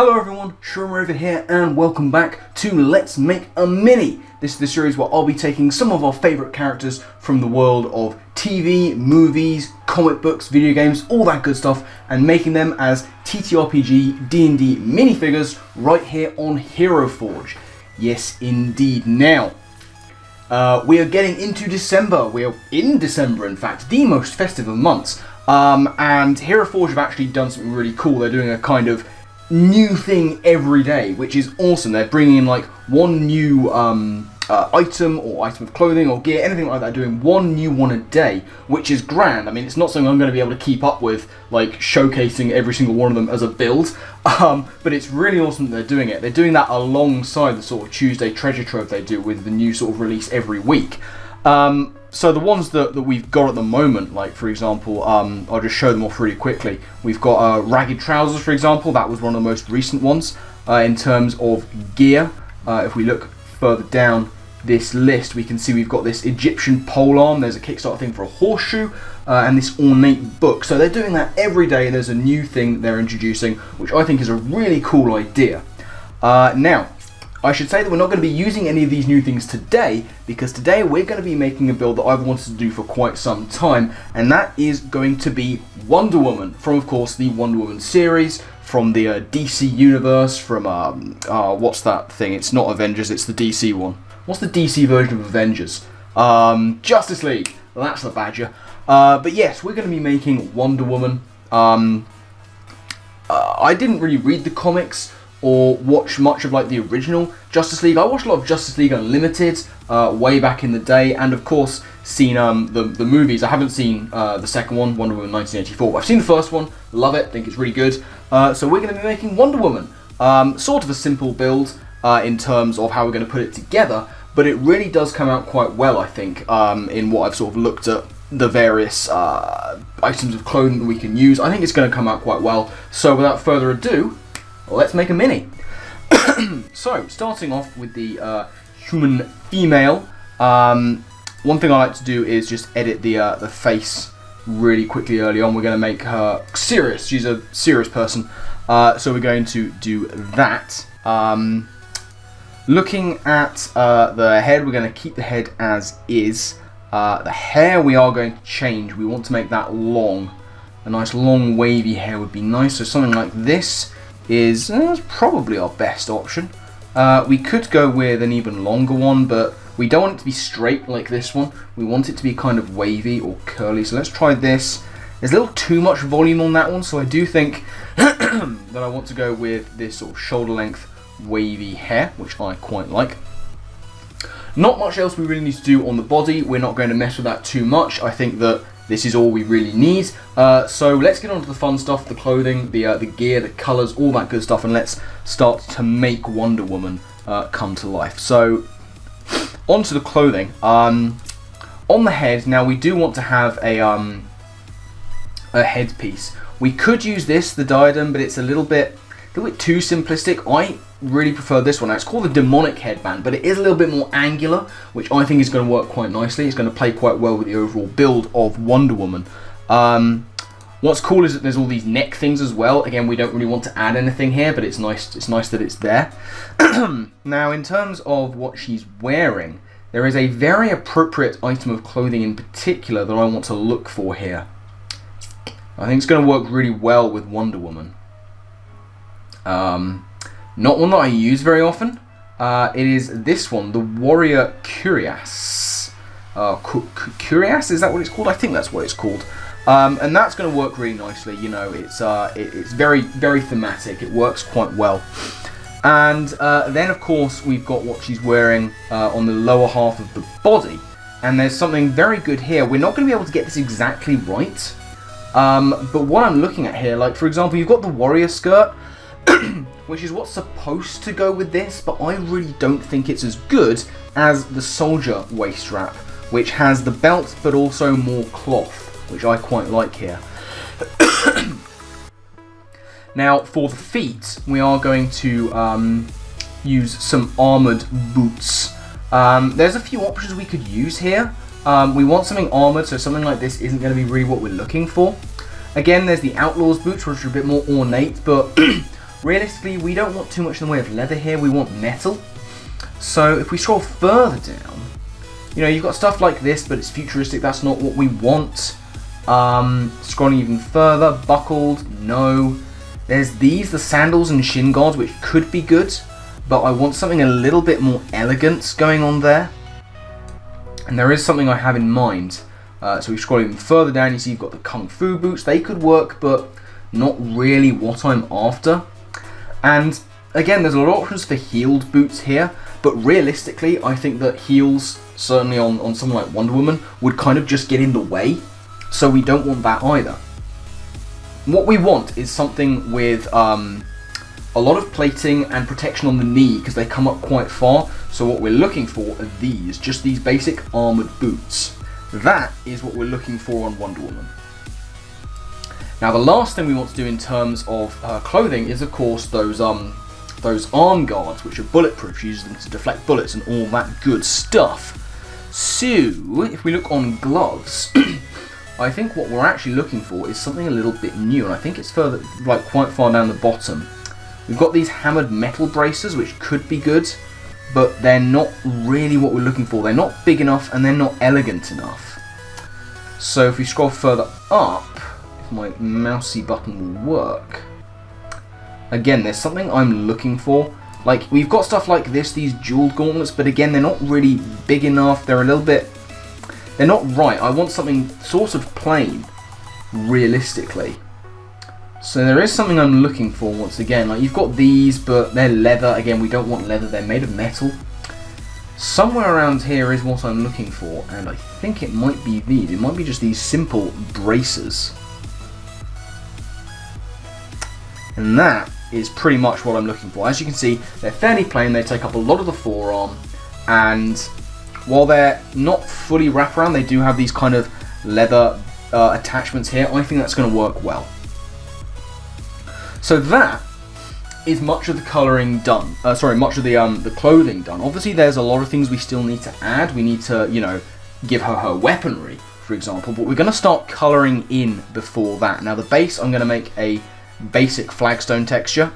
Hello everyone, Shroomraver here and welcome back to Let's Make a Mini. This is the series where I'll be taking some of our favourite characters from the world of TV, movies, comic books, video games, all that good stuff, and making them as TTRPG D&D minifigures right here on Hero Forge. Yes indeed. Now, we are getting into December. We are in December, in fact, the most festive of months. And Hero Forge have actually done something really cool. They're doing a kind of new thing every day, which is awesome. They're bringing in like one new item or item of clothing or gear, anything like that, doing one new one a day, which is grand. I mean, it's not something I'm going to be able to keep up with, like showcasing every single one of them as a build, but it's really awesome that they're doing it. They're doing that alongside the sort of Tuesday treasure trove they do with the new sort of release every week. So the ones that we've got at the moment, like for example, I'll just show them off really quickly. We've got Ragged Trousers, for example. That was one of the most recent ones in terms of gear. If we look further down this list, we can see we've got this Egyptian polearm. There's a Kickstarter thing for a horseshoe and this ornate book. So they're doing that every day. There's a new thing they're introducing, which I think is a really cool idea. Now, I should say that we're not going to be using any of these new things today, because today we're going to be making a build that I've wanted to do for quite some time, and that is going to be Wonder Woman, from of course the Wonder Woman series, from the DC universe, from, what's that thing? It's not Avengers, it's the DC one. What's the DC version of Avengers? Justice League, well, that's the badger. But yes, we're going to be making Wonder Woman. I didn't really read the comics or watch much of like the original Justice League. I watched a lot of Justice League Unlimited way back in the day, and of course seen the movies. I haven't seen the second one, Wonder Woman 1984. I've seen the first one, love it, think it's really good. So we're going to be making Wonder Woman. Sort of a simple build in terms of how we're going to put it together, but it really does come out quite well, I think, in what I've sort of looked at the various items of clothing that we can use. I think it's going to come out quite well. So without further ado, let's make a mini. So, starting off with the human female, one thing I like to do is just edit the face really quickly early on. We're going to make her serious. She's a serious person. So we're going to do that. Looking at the head, we're going to keep the head as is. The hair we are going to change. We want to make that long. A nice long wavy hair would be nice. So something like this is probably our best option. We could go with an even longer one, but we don't want it to be straight like this one. We want it to be kind of wavy or curly. So let's try this. There's a little too much volume on that one, so I do think that I want to go with this sort of shoulder length wavy hair, which I quite like. Not much else we really need to do on the body. We're not going to mess with that too much. I think that this is all we really need. So let's get on to the fun stuff, the clothing, the gear, the colours, all that good stuff, and let's start to make Wonder Woman come to life. So, onto the clothing. On the head, now we do want to have a headpiece. We could use this, the diadem, but it's a little bit too simplistic. I really prefer this one. Now, it's called the demonic headband, but it is a little bit more angular, which I think is going to work quite nicely. It's going to play quite well with the overall build of Wonder Woman. What's cool is that there's all these neck things as well. Again, we don't really want to add anything here, but it's nice. It's nice that it's there. Now, in terms of what she's wearing, there is a very appropriate item of clothing in particular that I want to look for here. I think it's going to work really well with Wonder Woman. Not one that I use very often. It is this one, the Warrior Cuirass. Cuirass, is that what it's called? I think that's what it's called. And that's going to work really nicely. You know, it's very, very thematic. It works quite well. And then, of course, we've got what she's wearing on the lower half of the body. And there's something very good here. We're not going to be able to get this exactly right. But what I'm looking at here, like, for example, you've got the warrior skirt, which is what's supposed to go with this, but I really don't think it's as good as the soldier waist strap, which has the belt but also more cloth, which I quite like here. Now, for the feet, we are going to use some armoured boots. There's a few options we could use here. We want something armoured, so something like this isn't going to be really what we're looking for. Again, there's the Outlaws boots, which are a bit more ornate, but realistically, we don't want too much in the way of leather here, we want metal. So if we scroll further down, you know, you've got stuff like this, but it's futuristic, that's not what we want. Scrolling even further, buckled, no. There's these, the sandals and shin guards, which could be good, but I want something a little bit more elegant going on there. And there is something I have in mind. So we scroll even further down, you see you've got the Kung Fu boots. They could work, but not really what I'm after. And again, there's a lot of options for heeled boots here, but realistically, I think that heels, certainly on someone like Wonder Woman, would kind of just get in the way. So we don't want that either. What we want is something with a lot of plating and protection on the knee, because they come up quite far. So what we're looking for are these, just these basic armoured boots. That is what we're looking for on Wonder Woman. Now the last thing we want to do in terms of clothing is of course those arm guards, which are bulletproof. You use them to deflect bullets and all that good stuff. So if we look on gloves, I think what we're actually looking for is something a little bit new, and I think it's further, like quite far down the bottom. We've got these hammered metal braces, which could be good, but they're not really what we're looking for. They're not big enough and they're not elegant enough. So if we scroll further up, if my mousey button will work, again, there's something I'm looking for. Like, we've got stuff like this, these jeweled gauntlets, but again, they're not really big enough. They're a little bit, they're not right. I want something sort of plain, realistically. So there is something I'm looking for once again. Like, you've got these, but they're leather. Again, we don't want leather. They're made of metal. Somewhere around here is what I'm looking for, and I think it might be these. It might be just these simple braces. And that is pretty much what I'm looking for. As you can see, they're fairly plain. They take up a lot of the forearm, and while they're not fully wraparound, they do have these kind of leather attachments here. I think that's going to work well. So that is much of the colouring done. Much of the clothing done. Obviously, there's a lot of things we still need to add. We need to, you know, give her weaponry, for example. But we're going to start colouring in before that. Now, the base, I'm going to make a basic flagstone texture.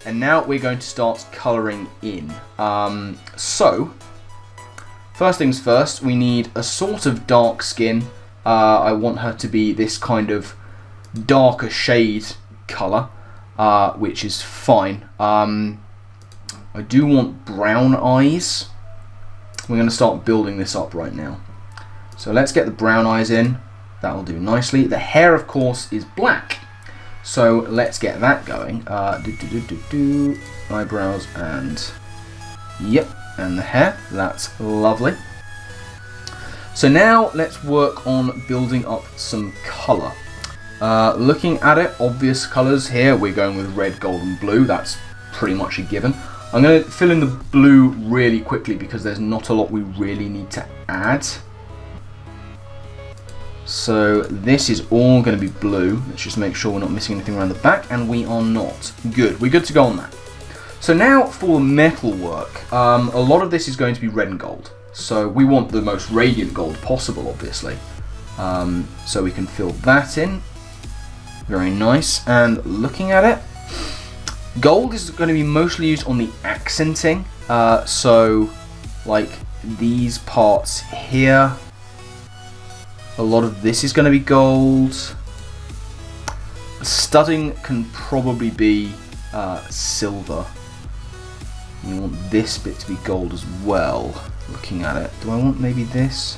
And now we're going to start colouring in. So, first things first, we need a sort of dark skin. I want her to be this kind of darker shade colour, which is fine. I do want brown eyes. We're going to start building this up right now. So let's get the brown eyes in. That will do nicely. The hair, of course, is black. So let's get that going. Eyebrows and... Yep, and the hair. That's lovely. So now let's work on building up some colour. Looking at it, obvious colours here, we're going with red, gold and blue. That's pretty much a given. I'm going to fill in the blue really quickly because there's not a lot we really need to add. So this is all going to be blue. Let's just make sure we're not missing anything around the back, and we are not. Good, we're good to go on that. So now for the metal work, a lot of this is going to be red and gold. So we want the most radiant gold possible, obviously. So we can fill that in. Very nice. And looking at it, gold is going to be mostly used on the accenting. So like these parts here, a lot of this is going to be gold. Studding can probably be silver. We want this bit to be gold as well. Looking at it, do I want maybe this?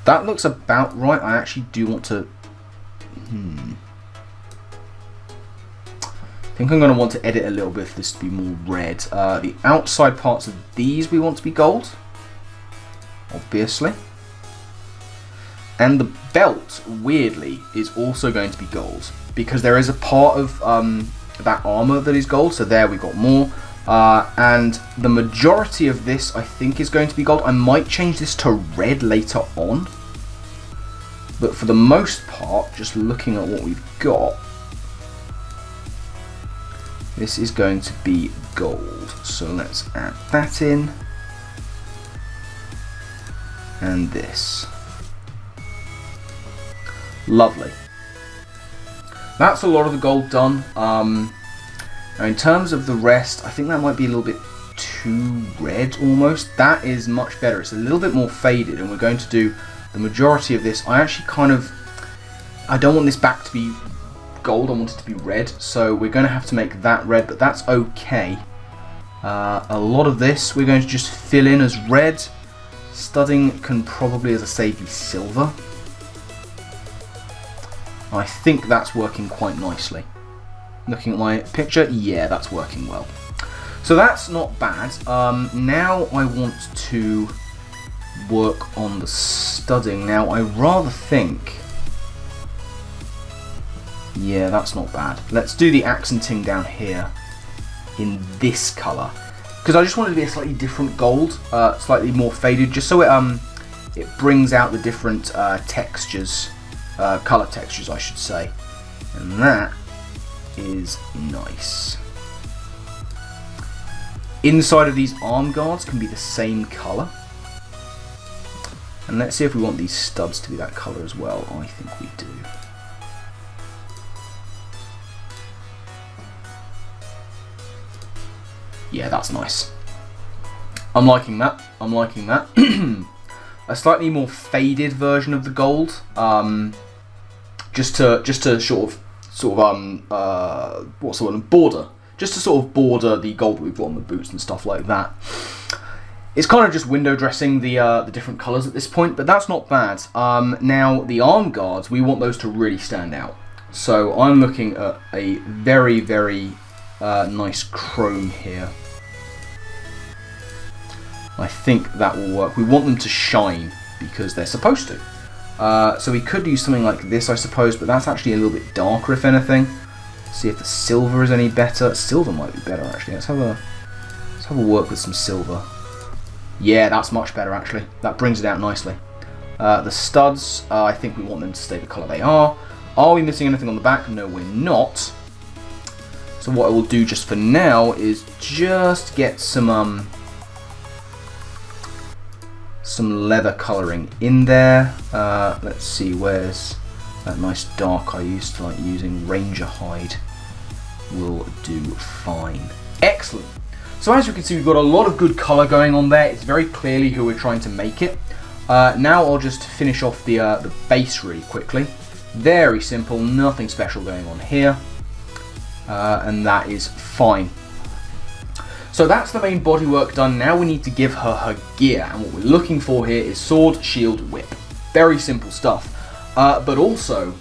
That looks about right. I actually do want to... I think I'm going to want to edit a little bit for this to be more red. The outside parts of these we want to be gold. Obviously. And the belt, weirdly, is also going to be gold. Because there is a part of that armour that is gold. So there we've got more. And the majority of this, I think, is going to be gold. I might change this to red later on. But for the most part, just looking at what we've got, this is going to be gold. So let's add that in. And this. Lovely. That's a lot of the gold done. Now in terms of the rest, I think that might be a little bit too red almost. That is much better. It's a little bit more faded, and we're going to do the majority of this. I actually I don't want this back to be gold, I want it to be red, so we're going to have to make that red, but that's okay. A lot of this we're going to just fill in as red. Studding can probably, as I say, be silver. I think that's working quite nicely. Looking at my picture, yeah, that's working well. So that's not bad. Now I want to work on the studding. Now I rather think... yeah, that's not bad. Let's do the accenting down here in this colour. Because I just want it to be a slightly different gold, slightly more faded, just so it brings out the different textures, colour textures I should say. And that is nice. Inside of these arm guards can be the same colour. And let's see if we want these stubs to be that colour as well. I think we do. Yeah, that's nice. I'm liking that. I'm liking that. A slightly more faded version of the gold, just to sort of what's the word? Border. Just to sort of border the gold that we've got on the boots and stuff like that. It's kind of just window dressing the different colours at this point, but that's not bad. Now the arm guards, we want those to really stand out. So I'm looking at a very, very nice chrome here. I think that will work. We want them to shine because they're supposed to. So we could use something like this, I suppose, but that's actually a little bit darker, if anything. See if the silver is any better. Silver might be better, actually. Let's have a work with some silver. Yeah, that's much better, actually. That brings it out nicely. The studs, I think we want them to stay the colour they are. Are we missing anything on the back? No, we're not. So what I will do just for now is just get some leather colouring in there. Let's see, where's that nice dark I used to like using? Ranger hide will do fine. Excellent. So as you can see, we've got a lot of good colour going on there. It's very clearly who we're trying to make it. Now I'll just finish off the base really quickly. Very simple, nothing special going on here. And that is fine. So that's the main bodywork done. Now we need to give her her gear, and what we're looking for here is sword, shield, whip. Very simple stuff. But also,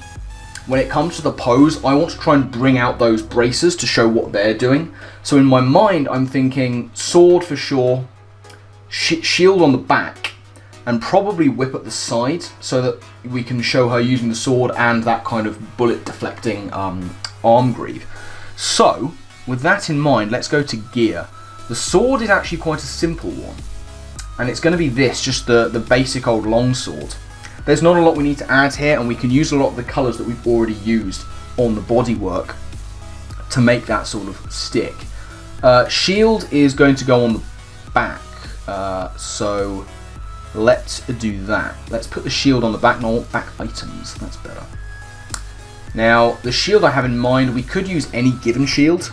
when it comes to the pose, I want to try and bring out those braces to show what they're doing. So in my mind, I'm thinking sword for sure, shield on the back, and probably whip at the side, so that we can show her using the sword and that kind of bullet deflecting arm greave. So, with that in mind, let's go to gear. The sword is actually quite a simple one, and it's going to be this, just the basic old longsword. There's not a lot we need to add here, and we can use a lot of the colours that we've already used on the bodywork to make that sort of stick. Shield is going to go on the back, so let's do that. Let's put the shield on the back, and I want back items, that's better. Now, the shield I have in mind, we could use any given shield,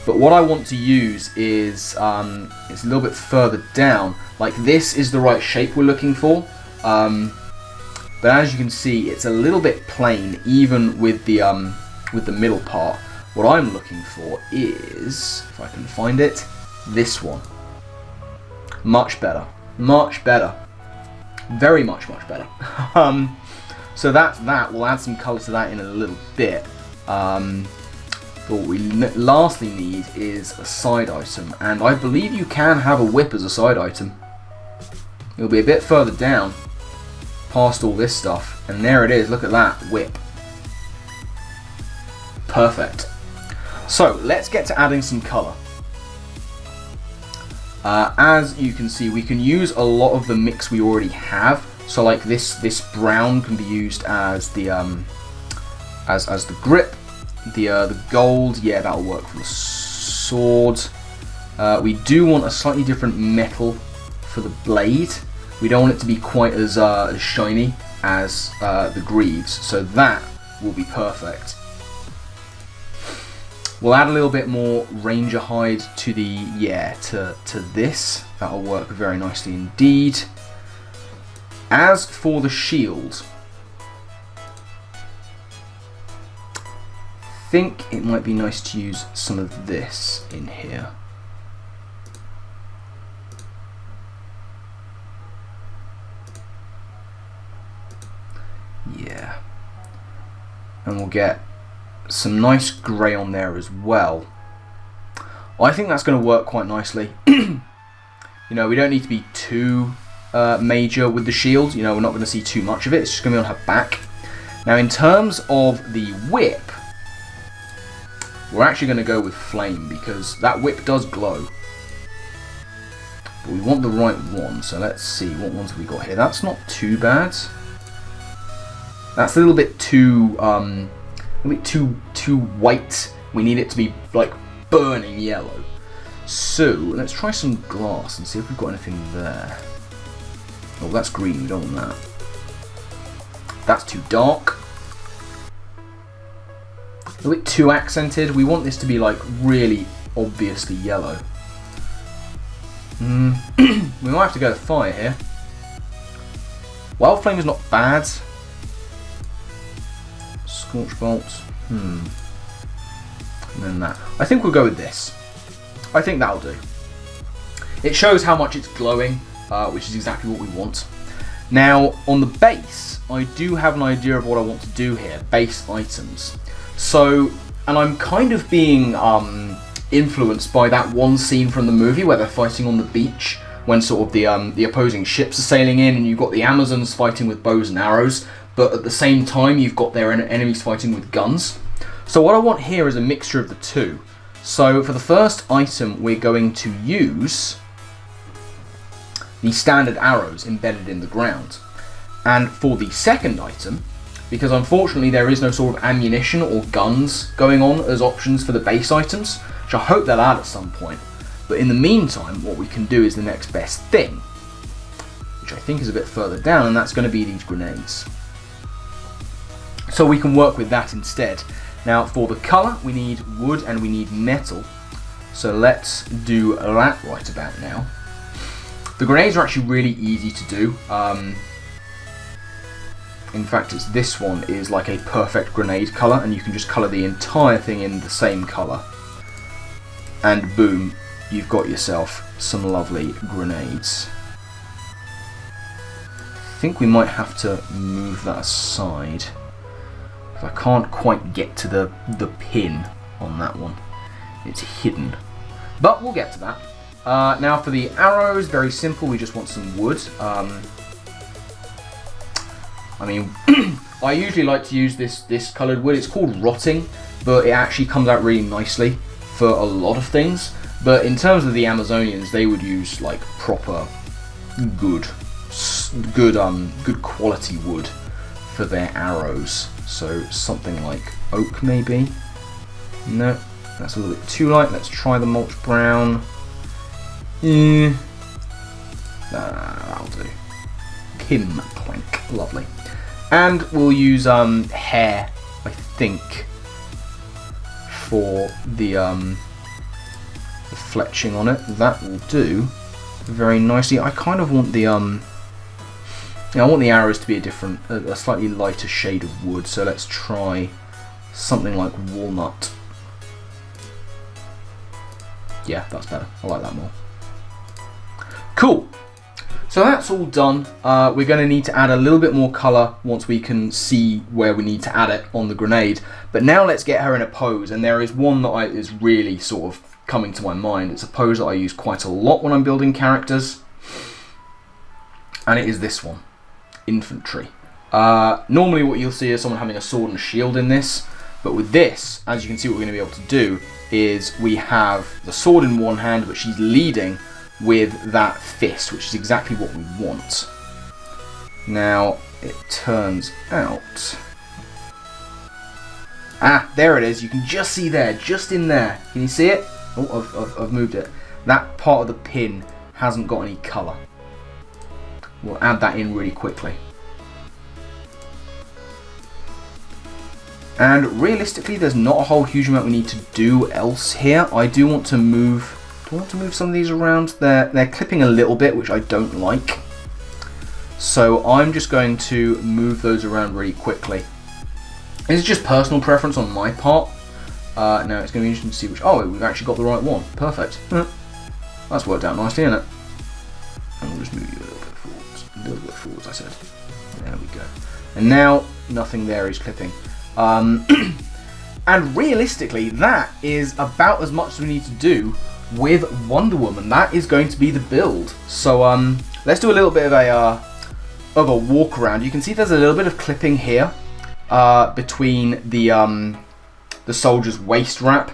but what I want to use is it's a little bit further down. Like this is the right shape we're looking for, but as you can see, it's a little bit plain, even with the middle part. What I'm looking for is, if I can find it, this one. Much better, much better, very much better. So that's that. We'll add some colour to that in a little bit. But what we lastly need is a side item, and I believe you can have a whip as a side item. It'll be a bit further down, past all this stuff, and there it is. Look at that whip. Perfect. So let's get to adding some colour. As you can see, we can use a lot of the mix we already have. So like this brown can be used as the as the grip. The gold, yeah, that'll work for the sword. We do want a slightly different metal for the blade. We don't want it to be quite as shiny. as the greaves, so that will be perfect. We'll add a little bit more ranger hide to the, to this. That'll work very nicely indeed. As for the shield, I think it might be nice to use some of this in here. Yeah. And we'll get some nice grey on there as well. I think that's going to work quite nicely. You know, we don't need to be too major with the shield. You know, we're not going to see too much of it. It's just going to be on her back. Now, in terms of the whip, we're actually going to go with flame because that whip does glow. But we want the right one, so let's see. What ones have we got here? That's not too bad. That's a little bit too too white. We need it to be like burning yellow. So let's try some glass and see if we've got anything there. Oh, that's green. We don't want that. That's too dark. A little bit too accented. We want this to be like really obviously yellow. We might have to go with fire here. Wild flame is not bad. Scorch bolts. And then that. I think we'll go with this. I think that'll do. It shows how much it's glowing, which is exactly what we want. Now, on the base, I do have an idea of what I want to do here. Base items. So, and I'm kind of being influenced by that one scene from the movie where they're fighting on the beach, when sort of the opposing ships are sailing in, and you've got the Amazons fighting with bows and arrows, but at the same time you've got their enemies fighting with guns. So what I want here is a mixture of the two. So for the first item, we're going to use the standard arrows embedded in the ground. And for the second item, because unfortunately there is no sort of ammunition or guns going on as options for the base items, which I hope they'll add at some point. But in the meantime, what we can do is the next best thing, which I think is a bit further down, and that's going to be these grenades. So we can work with that instead. Now for the colour, we need wood and we need metal. So let's do that right about now. The grenades are actually really easy to do. In fact, it's this one is like a perfect grenade colour, and you can just colour the entire thing in the same colour. And boom, you've got yourself some lovely grenades. I think we might have to move that aside. I can't quite get to the pin on that one. It's hidden. But we'll get to that. Now for the arrows, very simple. We just want some wood. I mean, I usually like to use this coloured wood. It's called rotting, but it actually comes out really nicely for a lot of things. But in terms of the Amazonians, they would use like proper, good quality wood for their arrows. So something like oak, maybe. No, that's a little bit too light. Let's try the mulch brown. That'll do. Pim plank, lovely. And we'll use hair, I think, for the fletching on it. That will do very nicely. I kind of want the I want the arrows to be a slightly lighter shade of wood. So let's try something like walnut. Yeah, that's better. I like that more. Cool. So that's all done. We're going to need to add a little bit more colour once we can see where we need to add it on the grenade. But now let's get her in a pose, and there is one that is really sort of coming to my mind. It's a pose that I use quite a lot when I'm building characters, and it is this one, infantry. Normally what you'll see is someone having a sword and a shield in this, but with this, as you can see, what we're going to be able to do is we have the sword in one hand, but she's leading with that fist, which is exactly what we want. Now, it turns out... Ah, there it is. You can just see there, just in there. Can you see it? Oh, I've moved it. That part of the pin hasn't got any colour. We'll add that in really quickly. And realistically, there's not a whole huge amount we need to do else here. I do want to move... Do I want to move some of these around? They're clipping a little bit, which I don't like. So I'm just going to move those around really quickly. This is just personal preference on my part. Now it's going to be interesting to see which... Oh, we've actually got the right one. Perfect. That's worked out nicely, isn't it? And we'll just move you a little bit forwards. A little bit forwards, I said. There we go. And now, nothing there is clipping. And realistically, that is about as much as we need to do with Wonder Woman. That is going to be the build. So let's do a little bit of a walk around. You can see there's a little bit of clipping here between the soldier's waist wrap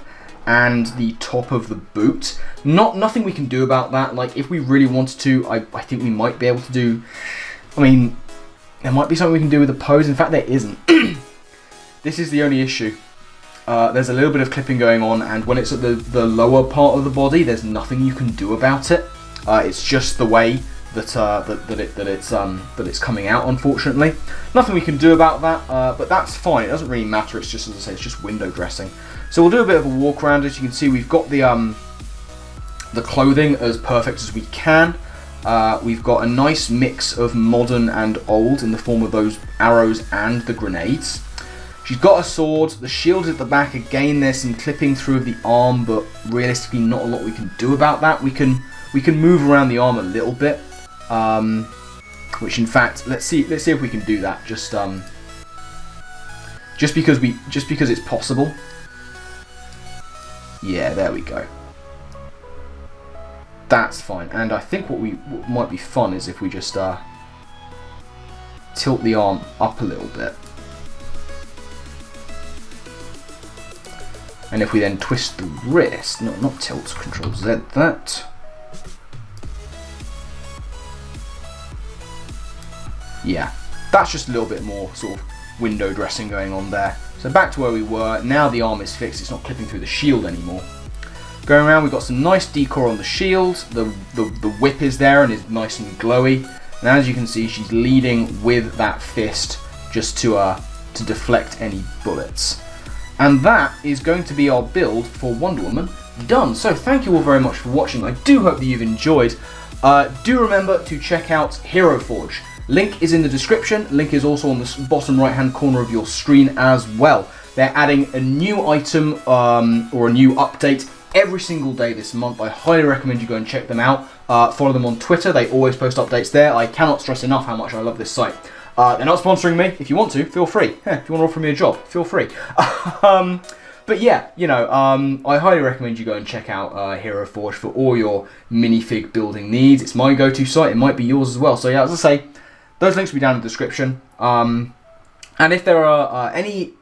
and the top of the boot. Nothing we can do about that. Like, if we really wanted to, I think we might be able to do... I mean, there might be something we can do with the pose. In fact, there isn't. This is the only issue. There's a little bit of clipping going on, and when it's at the lower part of the body, there's nothing you can do about it. It's just the way that it's coming out, unfortunately. Nothing we can do about that, but that's fine. It doesn't really matter. It's just, as I say, it's just window dressing. So we'll do a bit of a walk around. As you can see, we've got the clothing as perfect as we can. We've got a nice mix of modern and old in the form of those arrows and the grenades. She's got a sword, the shield at the back. Again, there's some clipping through the arm, but realistically not a lot we can do about that. We can move around the arm a little bit, which in fact, let's see if we can do that. Just because it's possible. Yeah, there we go. That's fine. And I think what might be fun is if we just tilt the arm up a little bit. And if we then twist the wrist, not tilt, Control Z that. Yeah, that's just a little bit more sort of window dressing going on there. So back to where we were. Now the arm is fixed, it's not clipping through the shield anymore. Going around, we've got some nice decor on the shield. The whip is there and is nice and glowy. And as you can see, she's leading with that fist just to deflect any bullets. And that is going to be our build for Wonder Woman done. So thank you all very much for watching. I do hope that you've enjoyed. Do remember to check out Hero Forge. Link is in the description. Link is also on the bottom right hand corner of your screen as well. They're adding a new item or a new update every single day this month. I highly recommend you go and check them out. Follow them on Twitter. They always post updates there. I cannot stress enough how much I love this site. They're not sponsoring me. If you want to, feel free. If you want to offer me a job, feel free. But yeah, you know, I highly recommend you go and check out Hero Forge for all your minifig building needs. It's my go-to site. It might be yours as well. So yeah, as I say, those links will be down in the description. And if there are any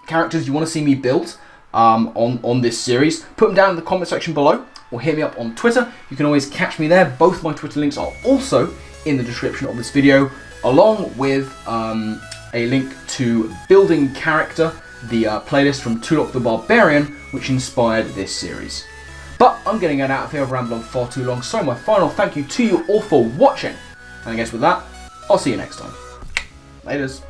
characters you want to see me build on this series, put them down in the comment section below, or hit me up on Twitter. You can always catch me there. Both my Twitter links are also in the description of this video, along with a link to Building Character, the playlist from Tulok the Barbarian, which inspired this series. But I'm getting out of here. I've rambled on far too long, so my final thank you to you all for watching. And I guess with that, I'll see you next time. Laters.